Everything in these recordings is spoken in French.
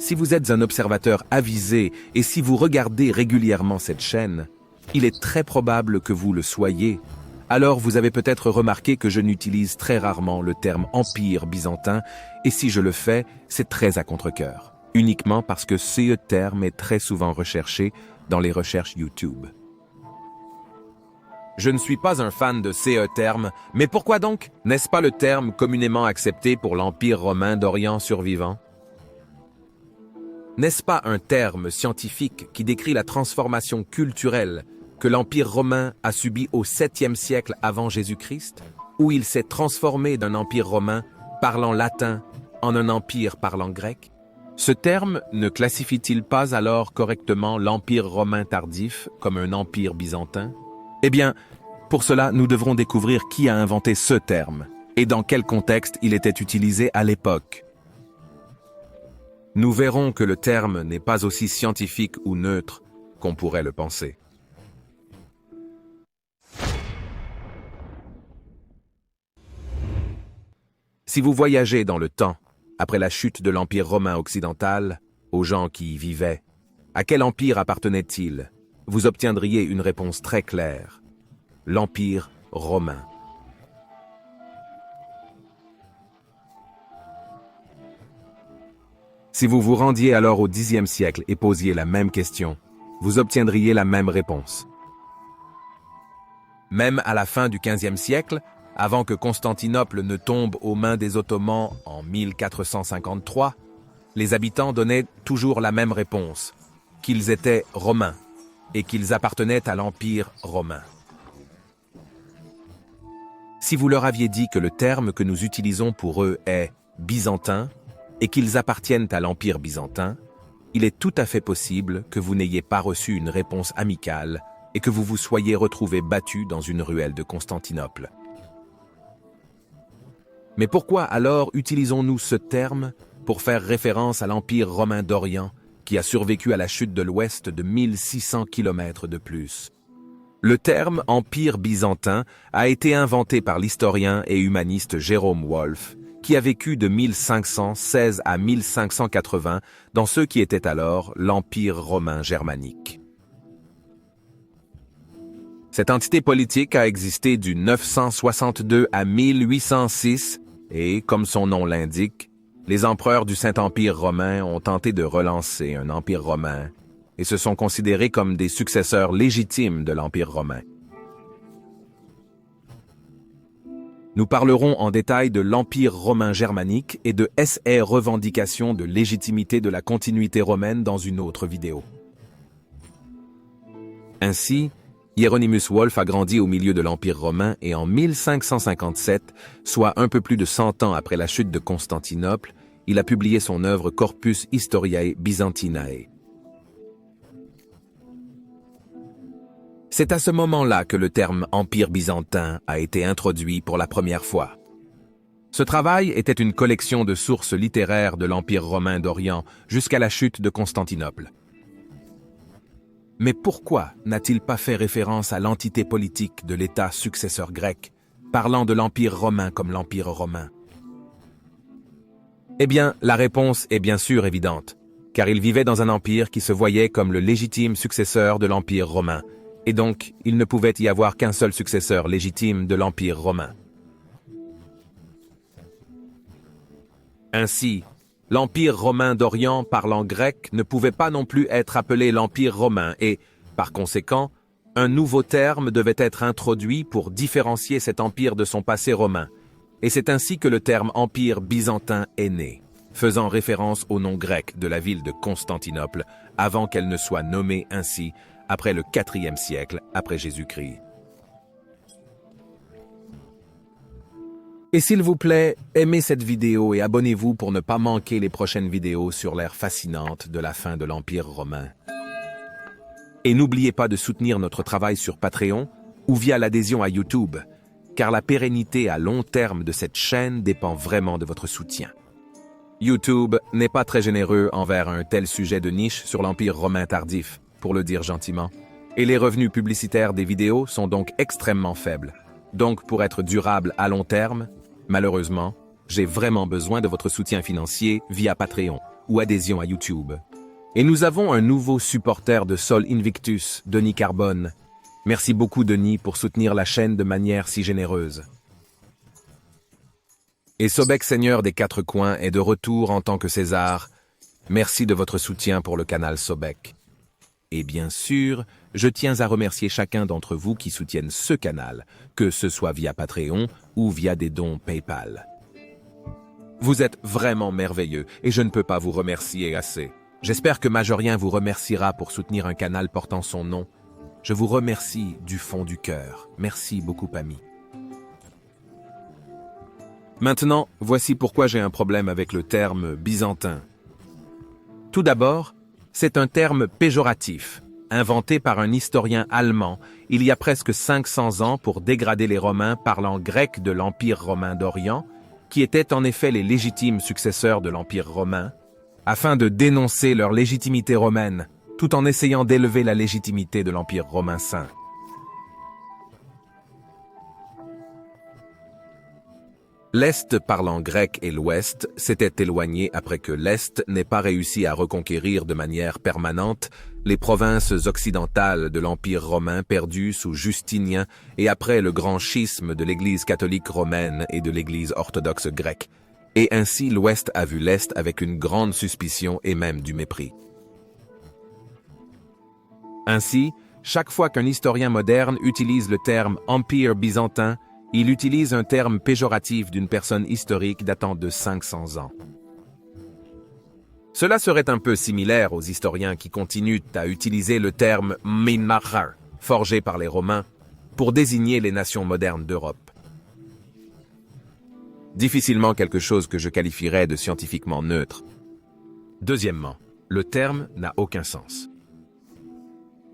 Si vous êtes un observateur avisé et si vous regardez régulièrement cette chaîne, il est très probable que vous le soyez. Alors vous avez peut-être remarqué que je n'utilise très rarement le terme empire byzantin, et si je le fais, c'est très à contre-cœur, uniquement parce que ce terme est très souvent recherché dans les recherches YouTube. Je ne suis pas un fan de ce terme, mais pourquoi donc? N'est-ce pas le terme communément accepté pour l'Empire romain d'Orient survivant? N'est-ce pas un terme scientifique qui décrit la transformation culturelle que l'Empire romain a subie au 7e siècle avant Jésus-Christ, où il s'est transformé d'un empire romain parlant latin en un empire parlant grec? Ce terme ne classifie-t-il pas alors correctement l'Empire romain tardif comme un empire byzantin? Eh bien, pour cela, nous devrons découvrir qui a inventé ce terme et dans quel contexte il était utilisé à l'époque. Nous verrons que le terme n'est pas aussi scientifique ou neutre qu'on pourrait le penser. Si vous voyagez dans le temps, après la chute de l'Empire romain occidental, aux gens qui y vivaient, à quel empire appartenait-il? Vous obtiendriez une réponse très claire. L'Empire romain. Si vous vous rendiez alors au Xe siècle et posiez la même question, vous obtiendriez la même réponse. Même à la fin du XVe siècle, avant que Constantinople ne tombe aux mains des Ottomans en 1453, les habitants donnaient toujours la même réponse, qu'ils étaient romains et qu'ils appartenaient à l'Empire romain. Si vous leur aviez dit que le terme que nous utilisons pour eux est byzantin et qu'ils appartiennent à l'Empire byzantin, il est tout à fait possible que vous n'ayez pas reçu une réponse amicale et que vous vous soyez retrouvé battu dans une ruelle de Constantinople. Mais pourquoi alors utilisons-nous ce terme pour faire référence à l'Empire romain d'Orient qui a survécu à la chute de l'Ouest de 1600 km de plus? Le terme « Empire byzantin » a été inventé par l'historien et humaniste Jérôme Wolff, qui a vécu de 1516 à 1580 dans ce qui était alors l'Empire romain germanique. Cette entité politique a existé du 962 à 1806 et, comme son nom l'indique, les empereurs du Saint-Empire romain ont tenté de relancer un empire romain et se sont considérés comme des successeurs légitimes de l'Empire romain. Nous parlerons en détail de l'Empire romain germanique et de ses revendications de légitimité de la continuité romaine dans une autre vidéo. Ainsi, Hieronymus Wolff a grandi au milieu de l'Empire romain et en 1557, soit un peu plus de 100 ans après la chute de Constantinople, il a publié son œuvre Corpus Historiae Byzantinae. C'est à ce moment-là que le terme « Empire byzantin » a été introduit pour la première fois. Ce travail était une collection de sources littéraires de l'Empire romain d'Orient jusqu'à la chute de Constantinople. Mais pourquoi n'a-t-il pas fait référence à l'entité politique de l'État successeur grec, parlant de l'Empire romain comme l'Empire romain? Eh bien, la réponse est bien sûr évidente, car il vivait dans un empire qui se voyait comme le légitime successeur de l'Empire romain, et donc il ne pouvait y avoir qu'un seul successeur légitime de l'Empire romain. Ainsi, l'Empire romain d'Orient parlant grec ne pouvait pas non plus être appelé l'Empire romain et, par conséquent, un nouveau terme devait être introduit pour différencier cet empire de son passé romain. Et c'est ainsi que le terme Empire byzantin est né, faisant référence au nom grec de la ville de Constantinople avant qu'elle ne soit nommée ainsi après le IVe siècle après Jésus-Christ. Et s'il vous plaît, aimez cette vidéo et abonnez-vous pour ne pas manquer les prochaines vidéos sur l'ère fascinante de la fin de l'Empire romain. Et n'oubliez pas de soutenir notre travail sur Patreon ou via l'adhésion à YouTube, car la pérennité à long terme de cette chaîne dépend vraiment de votre soutien. YouTube n'est pas très généreux envers un tel sujet de niche sur l'Empire romain tardif, pour le dire gentiment, et les revenus publicitaires des vidéos sont donc extrêmement faibles. Donc pour être durable à long terme, malheureusement, j'ai vraiment besoin de votre soutien financier via Patreon. ou adhésion à YouTube. Et nous avons un nouveau supporter de Sol Invictus, Denis Carbone. Merci beaucoup Denis pour soutenir la chaîne de manière si généreuse. Et Sobek Seigneur des Quatre Coins est de retour en tant que César. Merci de votre soutien pour le canal Sobek. Et bien sûr, je tiens à remercier chacun d'entre vous qui soutiennent ce canal, que ce soit via Patreon ou via des dons PayPal. Vous êtes vraiment merveilleux et je ne peux pas vous remercier assez. J'espère que Majorien vous remerciera pour soutenir un canal portant son nom. Je vous remercie du fond du cœur. Merci beaucoup, amis. Maintenant, voici pourquoi j'ai un problème avec le terme byzantin. Tout d'abord, c'est un terme péjoratif, inventé par un historien allemand il y a presque 500 ans pour dégrader les Romains parlant grec de l'Empire romain d'Orient, qui étaient en effet les légitimes successeurs de l'Empire romain, afin de dénoncer leur légitimité romaine, tout en essayant d'élever la légitimité de l'Empire romain saint. L'Est parlant grec et l'Ouest s'étaient éloignés après que l'Est n'ait pas réussi à reconquérir de manière permanente les provinces occidentales de l'Empire romain perdues sous Justinien et après le grand schisme de l'Église catholique romaine et de l'Église orthodoxe grecque. Et ainsi l'Ouest a vu l'Est avec une grande suspicion et même du mépris. Ainsi, chaque fois qu'un historien moderne utilise le terme « Empire byzantin », il utilise un terme péjoratif d'une personne historique datant de 500 ans. Cela serait un peu similaire aux historiens qui continuent à utiliser le terme « Minmachar », forgé par les Romains, pour désigner les nations modernes d'Europe. Difficilement quelque chose que je qualifierais de scientifiquement neutre. Deuxièmement, le terme n'a aucun sens.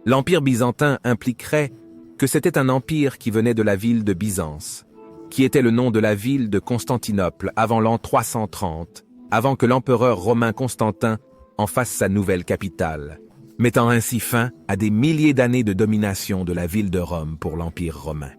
L'Empire byzantin impliquerait que c'était un empire qui venait de la ville de Byzance, qui était le nom de la ville de Constantinople avant l'an 330, avant que l'empereur romain Constantin en fasse sa nouvelle capitale, mettant ainsi fin à des milliers d'années de domination de la ville de Rome pour l'Empire romain.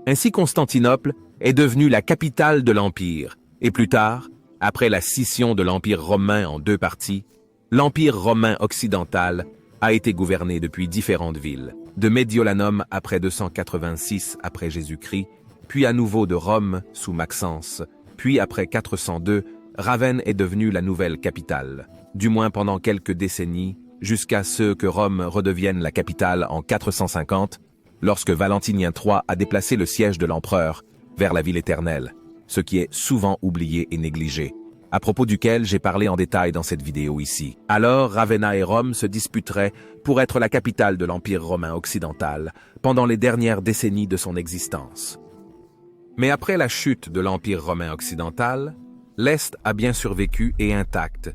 Ainsi Constantinople est devenue la capitale de l'Empire, et plus tard, après la scission de l'Empire romain en deux parties, l'Empire romain occidental a été gouverné depuis différentes villes, de Mediolanum après 286 après Jésus-Christ, puis à nouveau de Rome sous Maxence, puis après 402, Ravenne est devenue la nouvelle capitale, du moins pendant quelques décennies, jusqu'à ce que Rome redevienne la capitale en 450, lorsque Valentinien III a déplacé le siège de l'empereur vers la ville éternelle, ce qui est souvent oublié et négligé, à propos duquel j'ai parlé en détail dans cette vidéo ici. Alors, Ravenna et Rome se disputeraient pour être la capitale de l'Empire romain occidental pendant les dernières décennies de son existence. Mais après la chute de l'Empire romain occidental, l'Est a bien survécu et intact,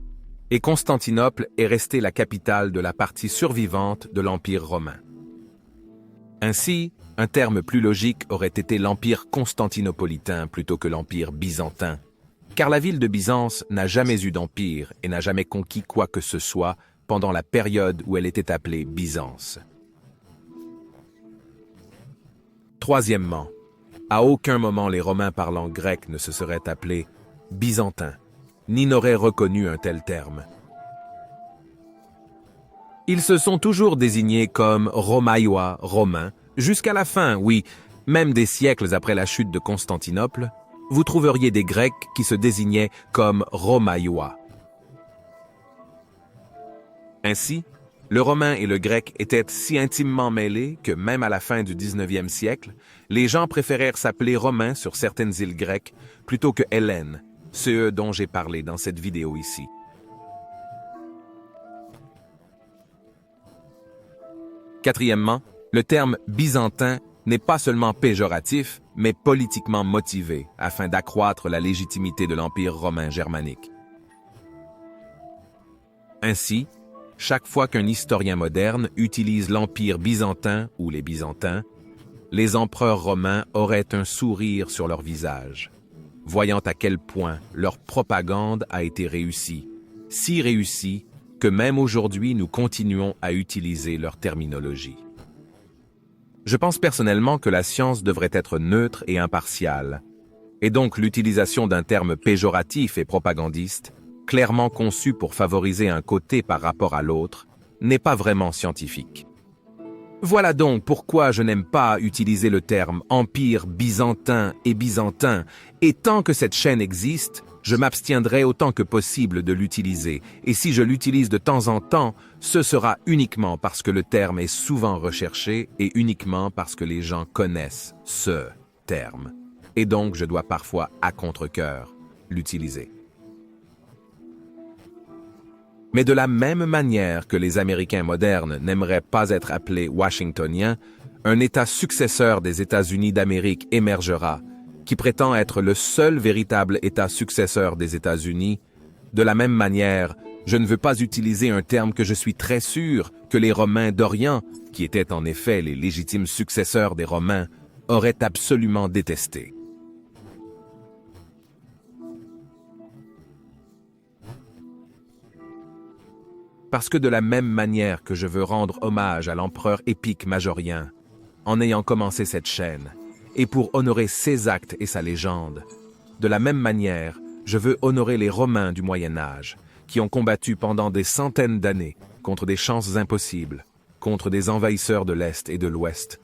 et Constantinople est restée la capitale de la partie survivante de l'Empire romain. Ainsi, un terme plus logique aurait été l'Empire constantinopolitain plutôt que l'Empire byzantin, car la ville de Byzance n'a jamais eu d'empire et n'a jamais conquis quoi que ce soit pendant la période où elle était appelée Byzance. Troisièmement, à aucun moment les Romains parlant grec ne se seraient appelés byzantins, ni n'auraient reconnu un tel terme. Ils se sont toujours désignés comme Romaiois, romains, jusqu'à la fin, oui, même des siècles après la chute de Constantinople, vous trouveriez des Grecs qui se désignaient comme Romaiois. Ainsi, le romain et le grec étaient si intimement mêlés que même à la fin du 19e siècle, les gens préférèrent s'appeler romains sur certaines îles grecques plutôt que hellènes, ceux dont j'ai parlé dans cette vidéo ici. Quatrièmement, le terme byzantin n'est pas seulement péjoratif, mais politiquement motivé, afin d'accroître la légitimité de l'Empire romain germanique. Ainsi, chaque fois qu'un historien moderne utilise l'Empire byzantin ou les Byzantins, les empereurs romains auraient un sourire sur leur visage, voyant à quel point leur propagande a été réussie, si réussie que même aujourd'hui nous continuons à utiliser leur terminologie. Je pense personnellement que la science devrait être neutre et impartiale, et donc l'utilisation d'un terme péjoratif et propagandiste, clairement conçu pour favoriser un côté par rapport à l'autre, n'est pas vraiment scientifique. Voilà donc pourquoi je n'aime pas utiliser le terme empire byzantin et byzantin, et tant que cette chaîne existe, je m'abstiendrai autant que possible de l'utiliser, et si je l'utilise de temps en temps, ce sera uniquement parce que le terme est souvent recherché et uniquement parce que les gens connaissent ce terme. Et donc je dois parfois, à contre-cœur, l'utiliser. Mais de la même manière que les Américains modernes n'aimeraient pas être appelés Washingtoniens, un État successeur des États-Unis d'Amérique émergera, qui prétend être le seul véritable État successeur des États-Unis. De la même manière, je ne veux pas utiliser un terme que je suis très sûr que les Romains d'Orient, qui étaient en effet les légitimes successeurs des Romains, auraient absolument détesté. Parce que de la même manière que je veux rendre hommage à l'empereur épique majorien, en ayant commencé cette chaîne, et pour honorer ses actes et sa légende, de la même manière, je veux honorer les Romains du Moyen-Âge, qui ont combattu pendant des centaines d'années contre des chances impossibles, contre des envahisseurs de l'Est et de l'Ouest,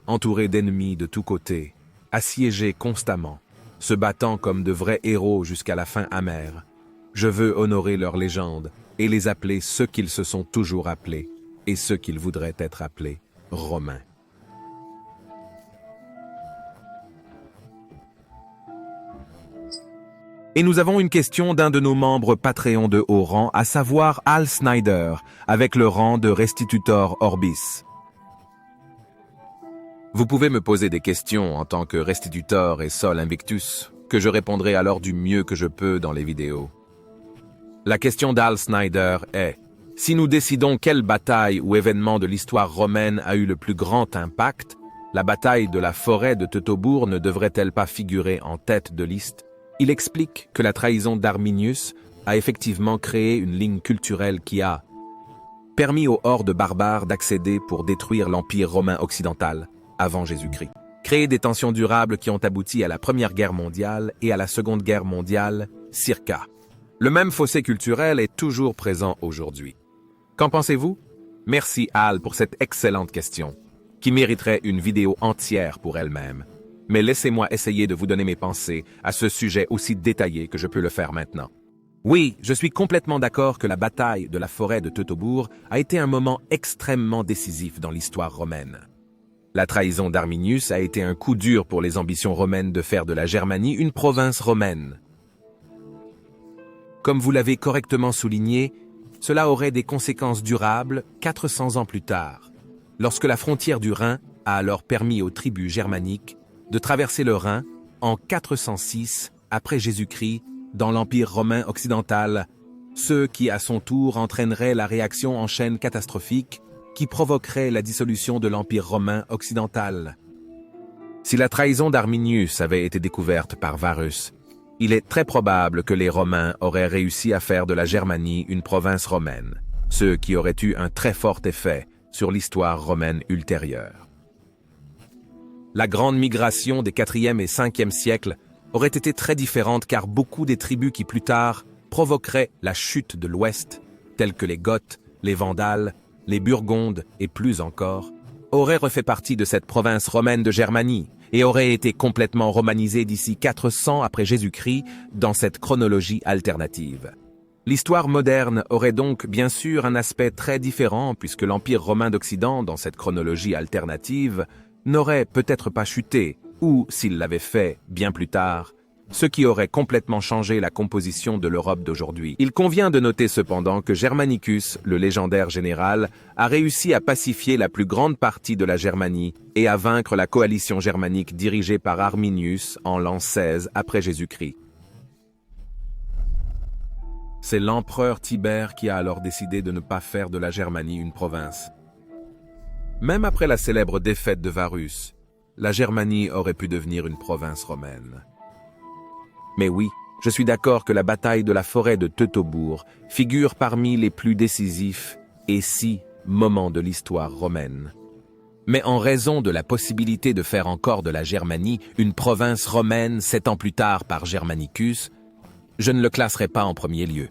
entourés d'ennemis de tous côtés, assiégés constamment, se battant comme de vrais héros jusqu'à la fin amère. Je veux honorer leur légende, et les appeler ceux qu'ils se sont toujours appelés, et ceux qu'ils voudraient être appelés, Romains. Et nous avons une question d'un de nos membres Patreon de haut rang, à savoir Al Snyder, avec le rang de Restitutor Orbis. Vous pouvez me poser des questions en tant que Restitutor et Sol Invictus, que je répondrai alors du mieux que je peux dans les vidéos. La question d'Al Snyder est: si nous décidons quelle bataille ou événement de l'histoire romaine a eu le plus grand impact, la bataille de la forêt de Teutobourg ne devrait-elle pas figurer en tête de liste? Il explique que la trahison d'Arminius a effectivement créé une ligne culturelle qui a permis aux hordes barbares d'accéder pour détruire l'Empire romain occidental avant Jésus-Christ, créé des tensions durables qui ont abouti à la Première Guerre mondiale et à la Seconde Guerre mondiale, circa. Le même fossé culturel est toujours présent aujourd'hui. Qu'en pensez-vous? Merci Al pour cette excellente question, qui mériterait une vidéo entière pour elle-même. Mais laissez-moi essayer de vous donner mes pensées à ce sujet aussi détaillé que je peux le faire maintenant. Oui, je suis complètement d'accord que la bataille de la forêt de Teutobourg a été un moment extrêmement décisif dans l'histoire romaine. La trahison d'Arminius a été un coup dur pour les ambitions romaines de faire de la Germanie une province romaine. Comme vous l'avez correctement souligné, cela aurait des conséquences durables 400 ans plus tard, lorsque la frontière du Rhin a alors permis aux tribus germaniques de traverser le Rhin en 406 après Jésus-Christ dans l'Empire romain occidental, ce qui à son tour entraînerait la réaction en chaîne catastrophique qui provoquerait la dissolution de l'Empire romain occidental. Si la trahison d'Arminius avait été découverte par Varus, il est très probable que les Romains auraient réussi à faire de la Germanie une province romaine, ce qui aurait eu un très fort effet sur l'histoire romaine ultérieure. La grande migration des 4e et 5e siècles aurait été très différente car beaucoup des tribus qui plus tard provoqueraient la chute de l'Ouest, telles que les Goths, les Vandales, les Burgondes et plus encore, auraient refait partie de cette province romaine de Germanie et auraient été complètement romanisées d'ici 400 après Jésus-Christ dans cette chronologie alternative. L'histoire moderne aurait donc bien sûr un aspect très différent puisque l'Empire romain d'Occident, dans cette chronologie alternative, n'aurait peut-être pas chuté, ou, s'il l'avait fait bien plus tard, ce qui aurait complètement changé la composition de l'Europe d'aujourd'hui. Il convient de noter cependant que Germanicus, le légendaire général, a réussi à pacifier la plus grande partie de la Germanie et à vaincre la coalition germanique dirigée par Arminius en l'an 16 après Jésus-Christ. C'est l'empereur Tibère qui a alors décidé de ne pas faire de la Germanie une province. Même après la célèbre défaite de Varus, la Germanie aurait pu devenir une province romaine. Mais oui, je suis d'accord que la bataille de la forêt de Teutobourg figure parmi les plus décisifs et si moments de l'histoire romaine. Mais en raison de la possibilité de faire encore de la Germanie une province romaine 7 ans plus tard par Germanicus, je ne le classerai pas en premier lieu.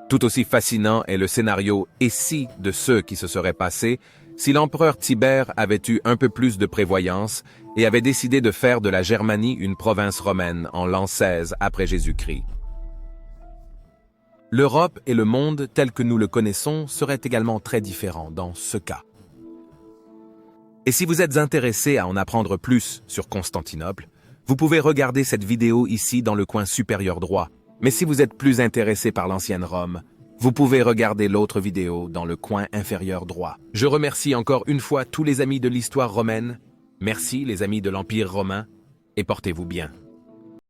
Tout aussi fascinant est le scénario « et si » de ceux qui se seraient passés si l'empereur Tibère avait eu un peu plus de prévoyance et avait décidé de faire de la Germanie une province romaine en l'an 16 après Jésus-Christ. L'Europe et le monde tel que nous le connaissons seraient également très différents dans ce cas. Et si vous êtes intéressé à en apprendre plus sur Constantinople, vous pouvez regarder cette vidéo ici dans le coin supérieur droit. Mais si vous êtes plus intéressé par l'ancienne Rome, vous pouvez regarder l'autre vidéo dans le coin inférieur droit. Je remercie encore une fois tous les amis de l'histoire romaine. Merci les amis de l'Empire romain et portez-vous bien.